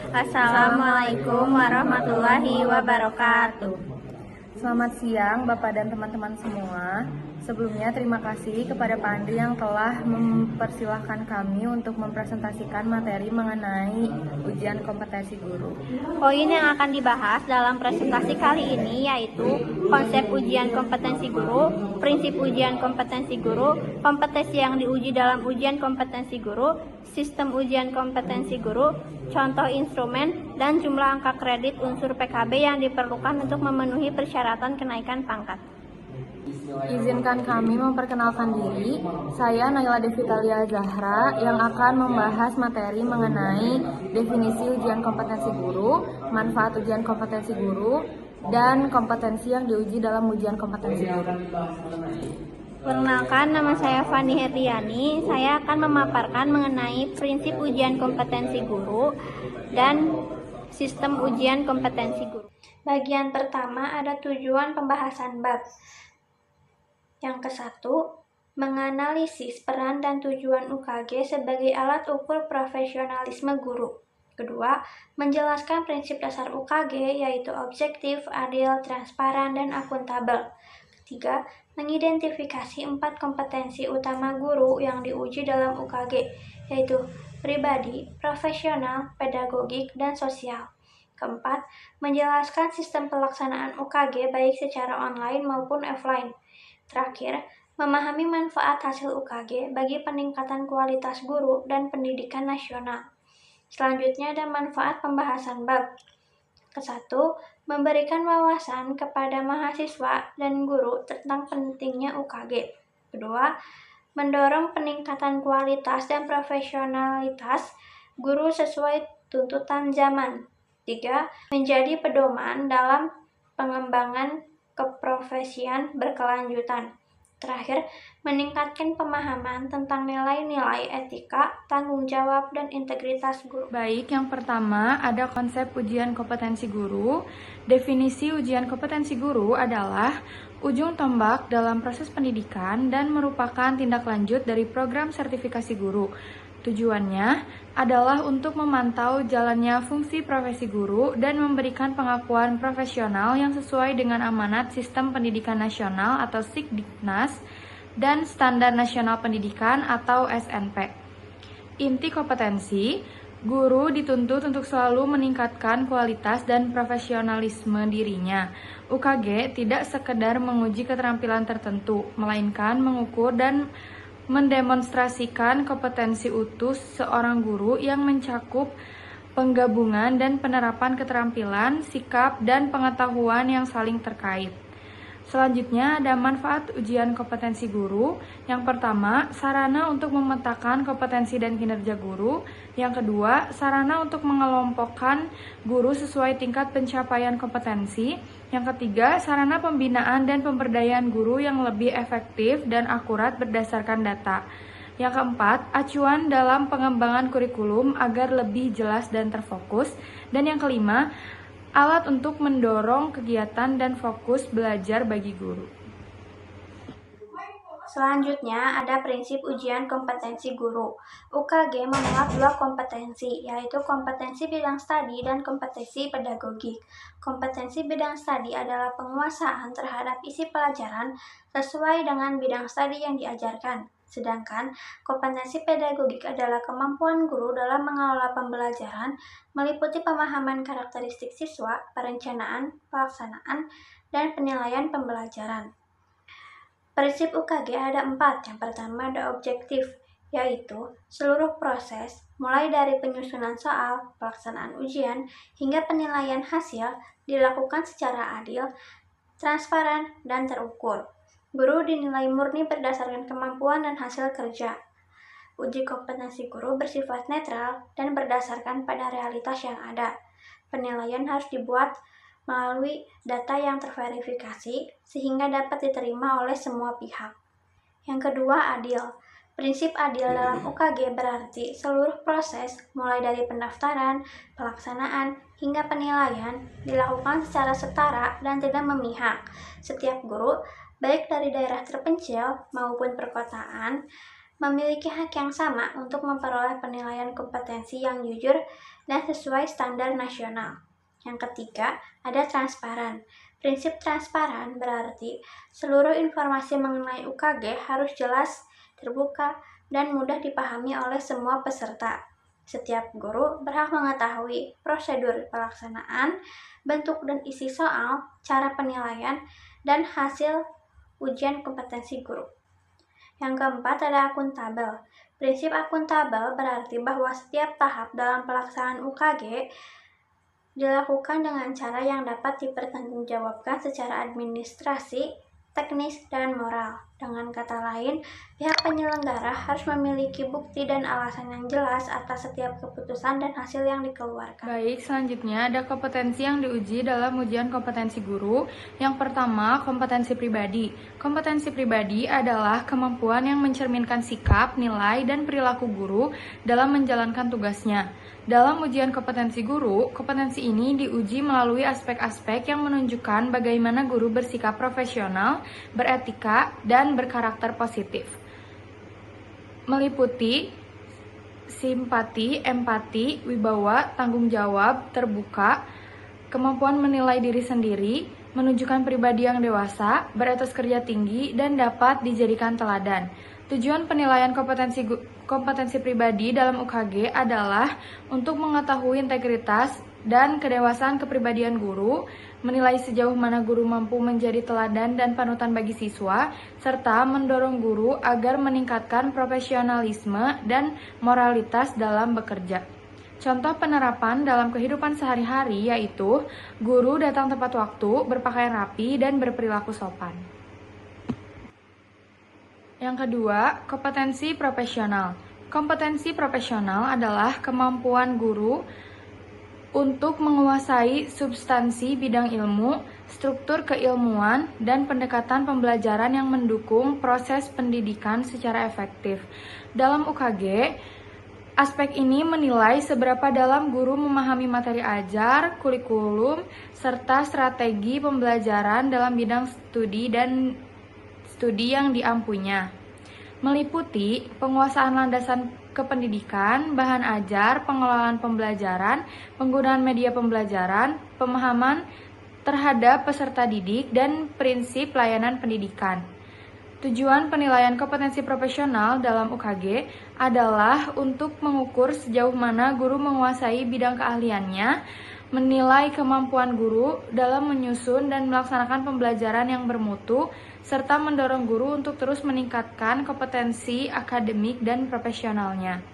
Assalamualaikum warahmatullahi wabarakatuh. Selamat siang Bapak dan teman-teman semua. Sebelumnya terima kasih kepada Pak Andri yang telah mempersilahkan kami untuk mempresentasikan materi mengenai ujian kompetensi guru. Poin yang akan dibahas dalam presentasi kali ini yaitu konsep ujian kompetensi guru, prinsip ujian kompetensi guru, kompetensi yang diuji dalam ujian kompetensi guru, sistem ujian kompetensi guru, contoh instrumen, dan jumlah angka kredit unsur PKB yang diperlukan untuk memenuhi persyaratan kenaikan pangkat. Izinkan kami memperkenalkan diri. Saya Naila Devitalia Zahra yang akan membahas materi mengenai definisi ujian kompetensi guru, manfaat ujian kompetensi guru, dan kompetensi yang diuji dalam ujian kompetensi guru. Perkenalkan, nama saya Fani Herdiani. Saya akan memaparkan mengenai prinsip ujian kompetensi guru dan sistem ujian kompetensi guru. Bagian pertama ada tujuan pembahasan bab. Yang ke-1, menganalisis peran dan tujuan UKG sebagai alat ukur profesionalisme guru. Kedua, menjelaskan prinsip dasar UKG yaitu objektif, adil, transparan, dan akuntabel. Ketiga, mengidentifikasi 4 kompetensi utama guru yang diuji dalam UKG, yaitu pribadi, profesional, pedagogik, dan sosial. Keempat, menjelaskan sistem pelaksanaan UKG baik secara online maupun offline. Terakhir, memahami manfaat hasil UKG bagi peningkatan kualitas guru dan pendidikan nasional. Selanjutnya ada manfaat pembahasan bab. Ke-1, memberikan wawasan kepada mahasiswa dan guru tentang pentingnya UKG. Kedua, mendorong peningkatan kualitas dan profesionalitas guru sesuai tuntutan zaman. 3, menjadi pedoman dalam pengembangan keprofesian berkelanjutan. Terakhir, meningkatkan pemahaman tentang nilai-nilai etika, tanggung jawab, dan integritas guru. Baik, yang pertama ada konsep ujian kompetensi guru. Definisi ujian kompetensi guru adalah ujung tombak dalam proses pendidikan dan merupakan tindak lanjut dari program sertifikasi guru. Tujuannya adalah untuk memantau jalannya fungsi profesi guru dan memberikan pengakuan profesional yang sesuai dengan amanat Sistem Pendidikan Nasional atau Sikdiknas dan Standar Nasional Pendidikan atau SNP. Inti kompetensi, guru dituntut untuk selalu meningkatkan kualitas dan profesionalisme dirinya. UKG tidak sekedar menguji keterampilan tertentu, melainkan mengukur dan mendemonstrasikan kompetensi utuh seorang guru yang mencakup penggabungan dan penerapan keterampilan, sikap, dan pengetahuan yang saling terkait. Selanjutnya ada manfaat ujian kompetensi guru. Yang pertama, sarana untuk memetakan kompetensi dan kinerja guru. Yang kedua, sarana untuk mengelompokkan guru sesuai tingkat pencapaian kompetensi. Yang ketiga, sarana pembinaan dan pemberdayaan guru yang lebih efektif dan akurat berdasarkan data. Yang keempat, acuan dalam pengembangan kurikulum agar lebih jelas dan terfokus. Dan yang kelima, alat untuk mendorong kegiatan dan fokus belajar bagi guru. Selanjutnya ada prinsip ujian kompetensi guru. UKG memuat 2 kompetensi, yaitu kompetensi bidang studi dan kompetensi pedagogik. Kompetensi bidang studi adalah penguasaan terhadap isi pelajaran sesuai dengan bidang studi yang diajarkan. Sedangkan kompetensi pedagogik adalah kemampuan guru dalam mengelola pembelajaran, meliputi pemahaman karakteristik siswa, perencanaan, pelaksanaan, dan penilaian pembelajaran. Prinsip UKG ada 4. Yang pertama ada objektif, yaitu seluruh proses, mulai dari penyusunan soal, pelaksanaan ujian, hingga penilaian hasil dilakukan secara adil, transparan, dan terukur. Guru dinilai murni berdasarkan kemampuan dan hasil kerja. Uji kompetensi guru bersifat netral dan berdasarkan pada realitas yang ada. Penilaian harus dibuat melalui data yang terverifikasi sehingga dapat diterima oleh semua pihak. Yang kedua, adil. Prinsip adil dalam UKG berarti seluruh proses, mulai dari pendaftaran, pelaksanaan, hingga penilaian, dilakukan secara setara dan tidak memihak. Setiap guru, baik dari daerah terpencil maupun perkotaan, memiliki hak yang sama untuk memperoleh penilaian kompetensi yang jujur dan sesuai standar nasional. Yang ketiga, ada transparan. Prinsip transparan berarti seluruh informasi mengenai UKG harus jelas, terbuka, dan mudah dipahami oleh semua peserta. Setiap guru berhak mengetahui prosedur pelaksanaan, bentuk dan isi soal, cara penilaian, dan hasil ujian kompetensi guru. Yang keempat ada akuntabel. Prinsip akuntabel berarti bahwa setiap tahap dalam pelaksanaan UKG dilakukan dengan cara yang dapat dipertanggungjawabkan secara administrasi, teknis, dan moral. Dengan kata lain, pihak penyelenggara harus memiliki bukti dan alasan yang jelas atas setiap keputusan dan hasil yang dikeluarkan. Baik, selanjutnya ada kompetensi yang diuji dalam ujian kompetensi guru. Yang pertama, kompetensi pribadi. Kompetensi pribadi adalah kemampuan yang mencerminkan sikap, nilai, dan perilaku guru dalam menjalankan tugasnya. Dalam ujian kompetensi guru, kompetensi ini diuji melalui aspek-aspek yang menunjukkan bagaimana guru bersikap profesional, beretika, dan berkarakter positif. Meliputi simpati, empati, wibawa, tanggung jawab, terbuka, kemampuan menilai diri sendiri, menunjukkan pribadi yang dewasa, beretos kerja tinggi, dan dapat dijadikan teladan. Tujuan penilaian kompetensi pribadi dalam UKG adalah untuk mengetahui integritas dan kedewasaan kepribadian guru, menilai sejauh mana guru mampu menjadi teladan dan panutan bagi siswa, serta mendorong guru agar meningkatkan profesionalisme dan moralitas dalam bekerja. Contoh penerapan dalam kehidupan sehari-hari yaitu guru datang tepat waktu, berpakaian rapi, dan berperilaku sopan. Yang kedua, kompetensi profesional. Kompetensi profesional adalah kemampuan guru untuk menguasai substansi bidang ilmu, struktur keilmuan, dan pendekatan pembelajaran yang mendukung proses pendidikan secara efektif. Dalam UKG, aspek ini menilai seberapa dalam guru memahami materi ajar, kurikulum, serta strategi pembelajaran dalam bidang studi yang diampunya. Meliputi penguasaan landasan kependidikan, bahan ajar, pengelolaan pembelajaran, penggunaan media pembelajaran, pemahaman terhadap peserta didik, dan prinsip layanan pendidikan. Tujuan penilaian kompetensi profesional dalam UKG adalah untuk mengukur sejauh mana guru menguasai bidang keahliannya, menilai kemampuan guru dalam menyusun dan melaksanakan pembelajaran yang bermutu, serta mendorong guru untuk terus meningkatkan kompetensi akademik dan profesionalnya.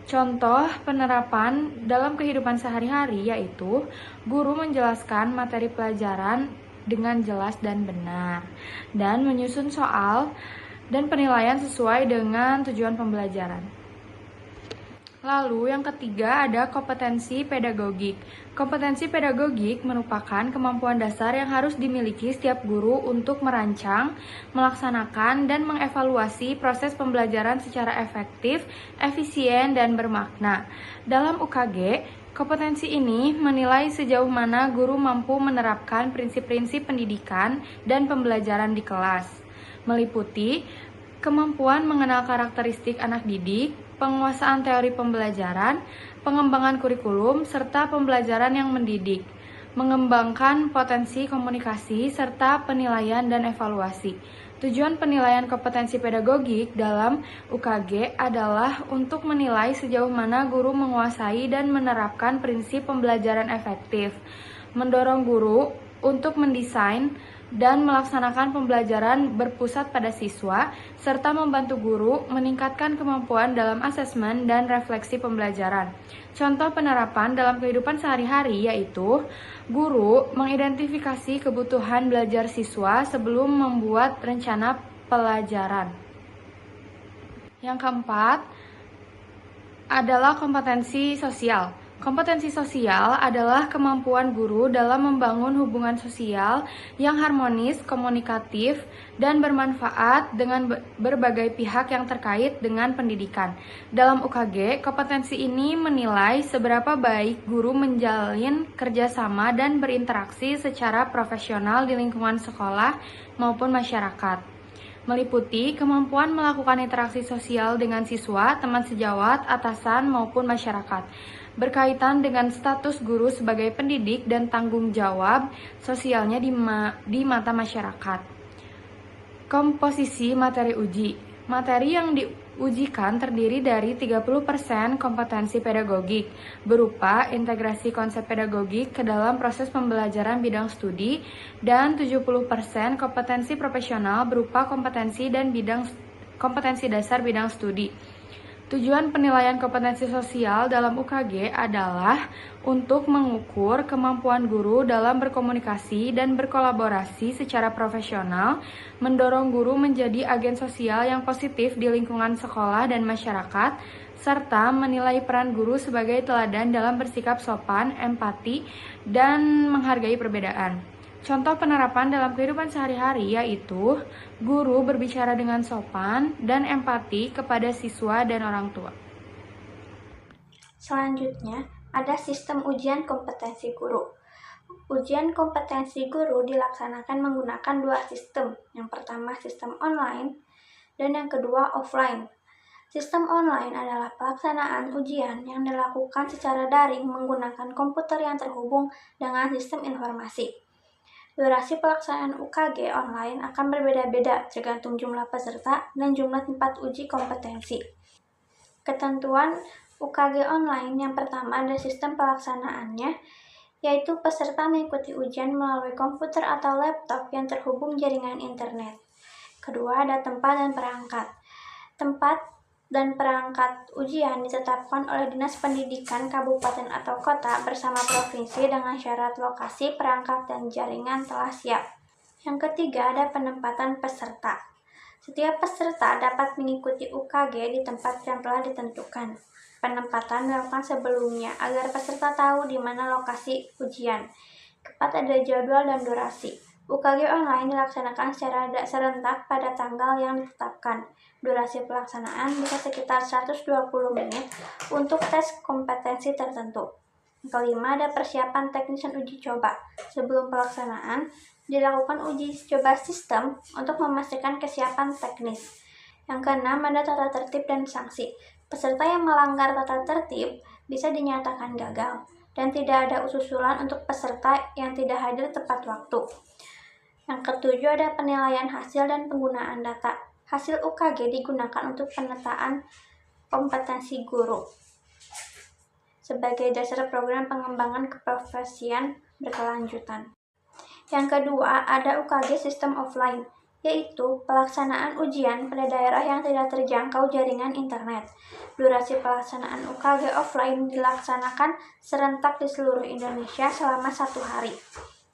Contoh penerapan dalam kehidupan sehari-hari yaitu guru menjelaskan materi pelajaran dengan jelas dan benar, dan menyusun soal dan penilaian sesuai dengan tujuan pembelajaran. Lalu yang ketiga ada kompetensi pedagogik. Kompetensi pedagogik merupakan kemampuan dasar yang harus dimiliki setiap guru untuk merancang, melaksanakan, dan mengevaluasi proses pembelajaran secara efektif, efisien, dan bermakna. Dalam UKG, kompetensi ini menilai sejauh mana guru mampu menerapkan prinsip-prinsip pendidikan dan pembelajaran di kelas, meliputi kemampuan mengenal karakteristik anak didik, penguasaan teori pembelajaran, pengembangan kurikulum, serta pembelajaran yang mendidik, mengembangkan potensi komunikasi, serta penilaian dan evaluasi. Tujuan penilaian kompetensi pedagogik dalam UKG adalah untuk menilai sejauh mana guru menguasai dan menerapkan prinsip pembelajaran efektif, mendorong guru untuk mendesain dan melaksanakan pembelajaran berpusat pada siswa, serta membantu guru meningkatkan kemampuan dalam asesmen dan refleksi pembelajaran. Contoh penerapan dalam kehidupan sehari-hari yaitu guru mengidentifikasi kebutuhan belajar siswa sebelum membuat rencana pelajaran. Yang keempat adalah kompetensi sosial. Kompetensi sosial adalah kemampuan guru dalam membangun hubungan sosial yang harmonis, komunikatif, dan bermanfaat dengan berbagai pihak yang terkait dengan pendidikan. Dalam UKG, kompetensi ini menilai seberapa baik guru menjalin kerjasama dan berinteraksi secara profesional di lingkungan sekolah maupun masyarakat. meliputi kemampuan melakukan interaksi sosial dengan siswa, teman sejawat, atasan, maupun masyarakat, berkaitan dengan status guru sebagai pendidik dan tanggung jawab sosialnya di mata masyarakat. Komposisi materi uji. Materi yang diujikan terdiri dari 30% kompetensi pedagogik, berupa integrasi konsep pedagogik ke dalam proses pembelajaran bidang studi, dan 70% kompetensi profesional berupa kompetensi dasar bidang studi. Tujuan penilaian kompetensi sosial dalam UKG adalah untuk mengukur kemampuan guru dalam berkomunikasi dan berkolaborasi secara profesional, mendorong guru menjadi agen sosial yang positif di lingkungan sekolah dan masyarakat, serta menilai peran guru sebagai teladan dalam bersikap sopan, empati, dan menghargai perbedaan. Contoh penerapan dalam kehidupan sehari-hari yaitu guru berbicara dengan sopan dan empati kepada siswa dan orang tua. Selanjutnya, ada sistem ujian kompetensi guru. Ujian kompetensi guru dilaksanakan menggunakan dua sistem. Yang pertama sistem online dan yang kedua offline. Sistem online adalah pelaksanaan ujian yang dilakukan secara daring menggunakan komputer yang terhubung dengan sistem informasi. Durasi pelaksanaan UKG online akan berbeda-beda tergantung jumlah peserta dan jumlah tempat uji kompetensi. Ketentuan UKG online yang pertama ada sistem pelaksanaannya, yaitu peserta mengikuti ujian melalui komputer atau laptop yang terhubung jaringan internet. Kedua ada tempat dan perangkat. Tempat dan perangkat ujian ditetapkan oleh Dinas Pendidikan Kabupaten atau Kota bersama provinsi dengan syarat lokasi, perangkat, dan jaringan telah siap. Yang ketiga ada penempatan peserta. Setiap peserta dapat mengikuti UKG di tempat yang telah ditentukan. Penempatan dilakukan sebelumnya agar peserta tahu di mana lokasi ujian. Keempat ada jadwal dan durasi. UKG online dilaksanakan secara serentak pada tanggal yang ditetapkan. Durasi pelaksanaan bisa sekitar 120 menit untuk tes kompetensi tertentu. Yang kelima ada persiapan teknis dan uji coba. Sebelum pelaksanaan, dilakukan uji coba sistem untuk memastikan kesiapan teknis. Yang keenam ada tata tertib dan sanksi. Peserta yang melanggar tata tertib bisa dinyatakan gagal dan tidak ada usulan untuk peserta yang tidak hadir tepat waktu. Yang ketujuh ada penilaian hasil dan penggunaan data. Hasil UKG digunakan untuk pemetaan kompetensi guru sebagai dasar program pengembangan keprofesian berkelanjutan. Yang kedua ada UKG sistem offline, yaitu pelaksanaan ujian pada daerah yang tidak terjangkau jaringan internet. Durasi pelaksanaan UKG offline dilaksanakan serentak di seluruh Indonesia selama 1 hari.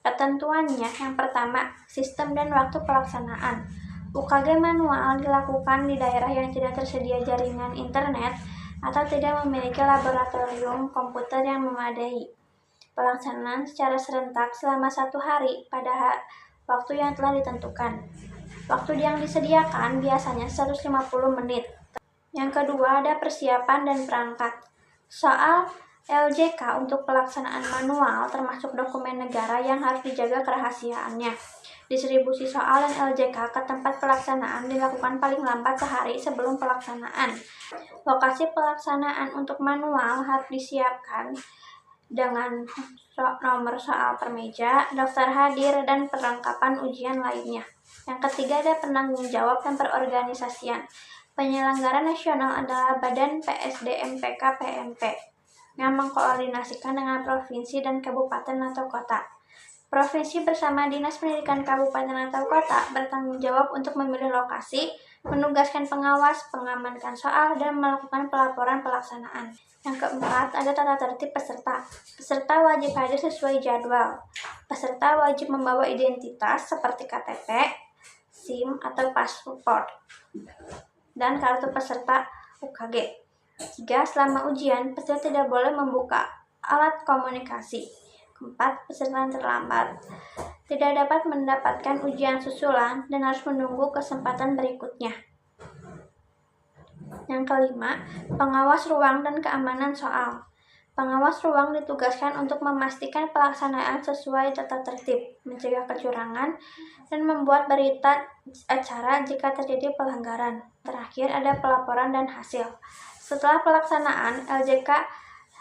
Ketentuannya yang pertama, sistem dan waktu pelaksanaan. UKG manual dilakukan di daerah yang tidak tersedia jaringan internet atau tidak memiliki laboratorium komputer yang memadai. Pelaksanaan secara serentak selama 1 hari pada waktu yang telah ditentukan. Waktu yang disediakan biasanya 150 menit. Yang kedua ada persiapan dan perangkat. Soal LJK untuk pelaksanaan manual termasuk dokumen negara yang harus dijaga kerahasiaannya. Distribusi soal dan LJK ke tempat pelaksanaan dilakukan paling lambat sehari sebelum pelaksanaan. Lokasi pelaksanaan untuk manual harus disiapkan dengan nomor soal per meja, daftar hadir, dan perlengkapan ujian lainnya. Yang ketiga ada penanggung jawab dan perorganisasian. Penyelenggara nasional adalah Badan PSDMPK PMP yang mengkoordinasikan dengan provinsi dan kabupaten atau kota. Provinsi bersama Dinas Pendidikan Kabupaten atau Kota bertanggung jawab untuk memilih lokasi, menugaskan pengawas, mengamankan soal, dan melakukan pelaporan pelaksanaan. Yang keempat, ada tata tertib peserta. Peserta wajib hadir sesuai jadwal. Peserta wajib membawa identitas seperti KTP, SIM, atau paspor, dan kartu peserta UKG. 3. Selama ujian, peserta tidak boleh membuka alat komunikasi. 4. Peserta yang terlambat tidak dapat mendapatkan ujian susulan dan harus menunggu kesempatan berikutnya. Yang kelima, pengawas ruang dan keamanan soal. Pengawas ruang ditugaskan untuk memastikan pelaksanaan sesuai tata tertib, mencegah kecurangan, dan membuat berita acara jika terjadi pelanggaran. Terakhir ada pelaporan dan hasil. Setelah pelaksanaan, LJK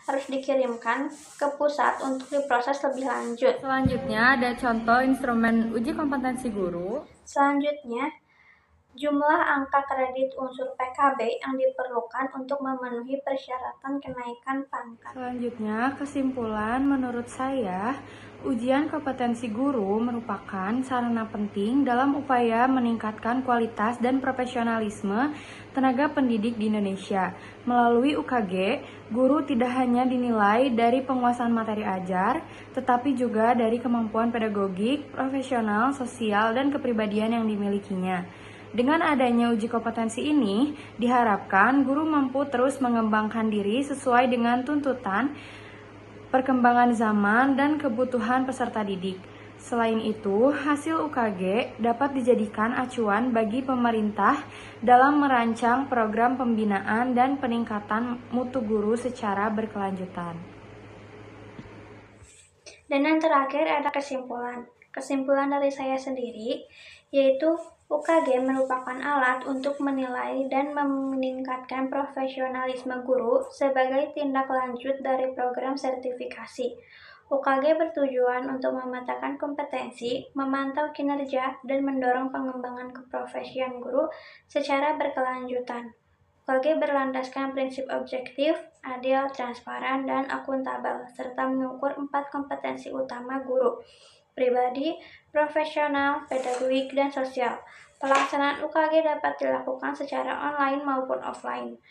harus dikirimkan ke pusat untuk diproses lebih lanjut. Selanjutnya ada contoh instrumen uji kompetensi guru. Selanjutnya, jumlah angka kredit unsur PKB yang diperlukan untuk memenuhi persyaratan kenaikan pangkat. Selanjutnya, kesimpulan menurut saya, ujian kompetensi guru merupakan sarana penting dalam upaya meningkatkan kualitas dan profesionalisme tenaga pendidik di Indonesia. Melalui UKG, guru tidak hanya dinilai dari penguasaan materi ajar, tetapi juga dari kemampuan pedagogik, profesional, sosial, dan kepribadian yang dimilikinya. Dengan adanya uji kompetensi ini, diharapkan guru mampu terus mengembangkan diri sesuai dengan tuntutan, perkembangan zaman, dan kebutuhan peserta didik. Selain itu, hasil UKG dapat dijadikan acuan bagi pemerintah dalam merancang program pembinaan dan peningkatan mutu guru secara berkelanjutan. Dan yang terakhir ada kesimpulan. Kesimpulan dari saya sendiri, yaitu UKG merupakan alat untuk menilai dan meningkatkan profesionalisme guru sebagai tindak lanjut dari program sertifikasi. UKG bertujuan untuk memetakan kompetensi, memantau kinerja, dan mendorong pengembangan keprofesian guru secara berkelanjutan. UKG berlandaskan prinsip objektif, adil, transparan, dan akuntabel, serta mengukur 4 kompetensi utama guru: pribadi, profesional, pedagogik, dan sosial. Pelaksanaan UKG dapat dilakukan secara online maupun offline.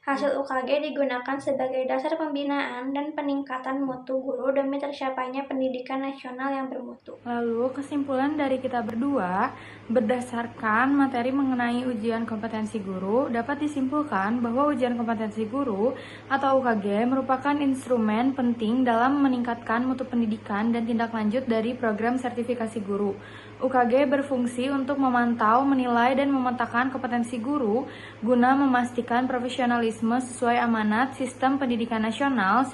Hasil UKG digunakan sebagai dasar pembinaan dan peningkatan mutu guru demi tercapainya pendidikan nasional yang bermutu. Lalu, kesimpulan dari kita berdua, berdasarkan materi mengenai ujian kompetensi guru, dapat disimpulkan bahwa ujian kompetensi guru atau UKG merupakan instrumen penting dalam meningkatkan mutu pendidikan dan tindak lanjut dari program sertifikasi guru. UKG berfungsi untuk memantau, menilai, dan memetakan kompetensi guru guna memastikan profesionalisme sesuai amanat Sistem Pendidikan Nasional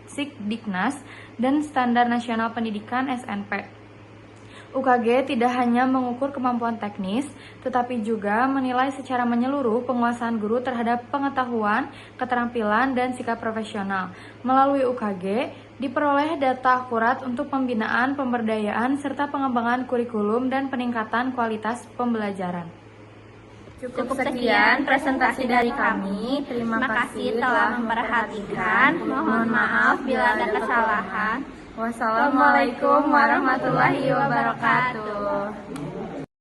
Sikdiknas dan Standar Nasional Pendidikan SNP. UKG tidak hanya mengukur kemampuan teknis, tetapi juga menilai secara menyeluruh penguasaan guru terhadap pengetahuan, keterampilan, dan sikap profesional. Melalui UKG, diperoleh data akurat untuk pembinaan, pemberdayaan, serta pengembangan kurikulum dan peningkatan kualitas pembelajaran. Cukup sekian presentasi dari kami. Terima kasih telah memperhatikan. Mohon maaf bila ada kesalahan. Wassalamualaikum warahmatullahi wabarakatuh.